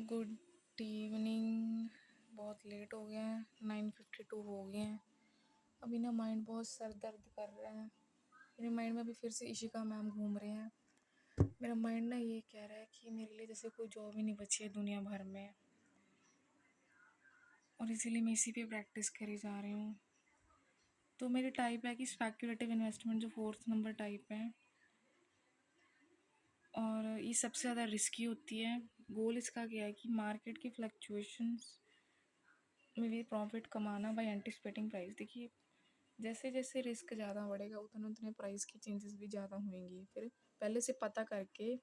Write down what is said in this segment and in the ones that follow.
Good evening. बहुत late हो गया है, 9:52 हो गए हैं। अभी ना माइंड बहुत सर दर्द कर रहा है। मेरे माइंड में अभी फिर से इशिका मैम घूम रहे हैं। मेरा माइंड ना ये कह रहा है कि मेरे लिए जैसे कोई जॉब ही नहीं बची है दुनिया भर में, और इसीलिए मैं इसी पे प्रैक्टिस करी जा रही हूँ। तो मेरी टाइप है कि स्पेक्युलेटिव इन्वेस्टमेंट, जो 4th नंबर टाइप है, और ये सबसे ज़्यादा रिस्की होती है। गोल इसका क्या है कि मार्केट की फ्लक्चुएशंस में भी प्रॉफिट कमाना बाय एंटिसिपेटिंग प्राइस। देखिए, जैसे जैसे रिस्क ज़्यादा बढ़ेगा उतने उतने प्राइस की चेंजेस भी ज़्यादा होंगी। फिर पहले से पता करके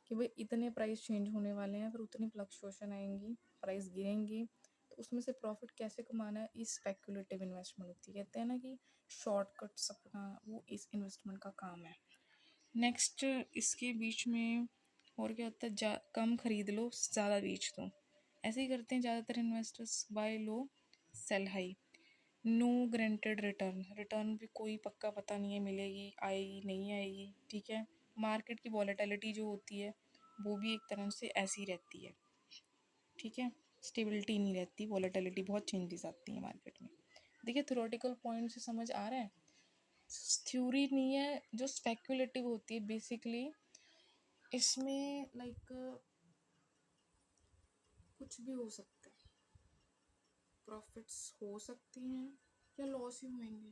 कि भाई इतने प्राइस चेंज होने वाले हैं, फिर उतनी फ्लक्चुएशन आएंगी, प्राइस गिरेंगी, तो उसमें से प्रॉफिट कैसे कमाना है, इस स्पेक्युलेटिव इन्वेस्टमेंट होती है। कहते हैं ना कि शॉर्टकट्स अपना, वो इस इन्वेस्टमेंट का काम है। नेक्स्ट इसके बीच में और क्या होता है, कम खरीद लो, ज़्यादा बेच दो। ऐसे ही करते हैं ज़्यादातर investors, buy low sell high. No guaranteed return, return भी कोई पक्का पता नहीं है मिलेगी आएगी नहीं आएगी। ठीक है, मार्केट की वॉलेटिलिटी जो होती है वो भी एक तरह से ऐसी रहती है। ठीक है, स्टेबिलिटी नहीं रहती, वॉलेटिलिटी, बहुत चेंजेस आती हैं मार्केट में। देखिए, थ्योरेटिकल पॉइंट से समझ आ रहा है, थ्योरी नहीं है। जो स्पेक्युलेटिव होती है बेसिकली, इसमें लाइक कुछ भी हो सकता है, प्रॉफिट्स हो सकती हैं या लॉस ही होंगे।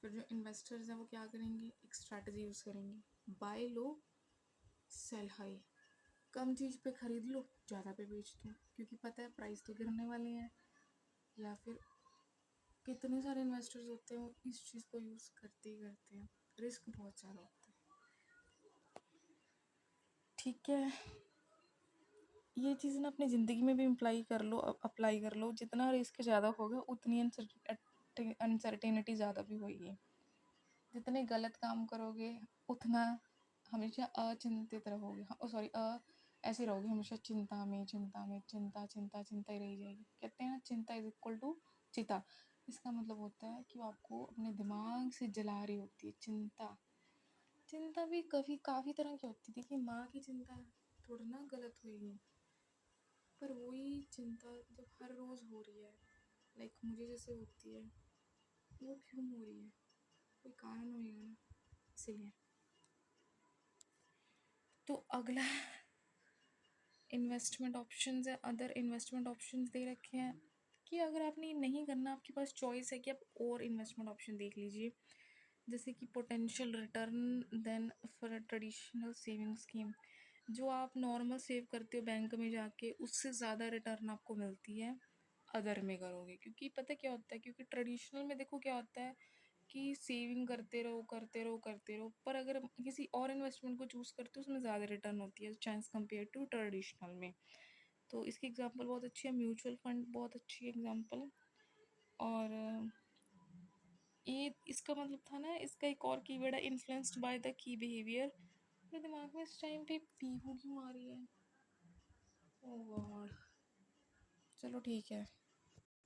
फिर जो इन्वेस्टर्स हैं वो क्या करेंगे, एक स्ट्रैटेजी यूज़ करेंगे, बाय लो सेल हाई। कम चीज़ पे ख़रीद लो, ज़्यादा पे बेच दो, क्योंकि पता है प्राइस तो गिरने वाले हैं। या फिर कितने सारे इन्वेस्टर्स होते हैं वो इस चीज़ को यूज़ करते ही करते हैं। रिस्क बहुत ज़्यादा होता है। ठीक है, ये चीज़ ना अपनी ज़िंदगी में भी अप्लाई कर लो। जितना रिस्क ज़्यादा होगा उतनी अनसर्टेनिटी ज़्यादा भी होगी। जितने गलत काम करोगे उतना हमेशा अचिंतित रहोगे। ऐसे रहोगे हमेशा चिंता में, चिंता ही रही जाएगी। कहते हैं ना, चिंता इज इक्वल टू चिता। इसका मतलब होता है कि आपको अपने दिमाग से जला रही होती है चिंता। चिंता भी काफ़ी तरह की होती है। देखिए, माँ की चिंता थोड़ा ना गलत होगी, पर वही चिंता जब हर रोज़ हो रही है, लाइक मुझे जैसे होती है, वो क्यों हो रही है, कोई कारण होगा ना, इसीलिए। तो अगला इन्वेस्टमेंट ऑप्शंस है, अदर इन्वेस्टमेंट ऑप्शंस दे रखे हैं कि अगर आपने नहीं करना, आपके पास चॉइस है कि आप और इन्वेस्टमेंट ऑप्शन देख लीजिए, जैसे कि potential return than for traditional saving scheme. जो आप नॉर्मल सेव करते हो बैंक में जाके, उससे ज़्यादा रिटर्न आपको मिलती है अदर में करोगे। क्योंकि पता क्या होता है, क्योंकि ट्रेडिशनल में देखो क्या होता है कि सेविंग करते रहो, पर अगर किसी और इन्वेस्टमेंट को चूज़ करते हो उसमें ज़्यादा रिटर्न होती है चांस कंपेयर टू ट्रेडिशनल में। तो इसकी एग्जांपल बहुत अच्छी है, म्यूचुअल फंड बहुत अच्छी एग्जांपल। और ये इसका मतलब था ना, इसका एक और कीवर्ड है influenced by the key behaviour. मेरे दिमाग में इस टाइम पे पीहू क्यों आ रही है, ओह गॉड। चलो ठीक है।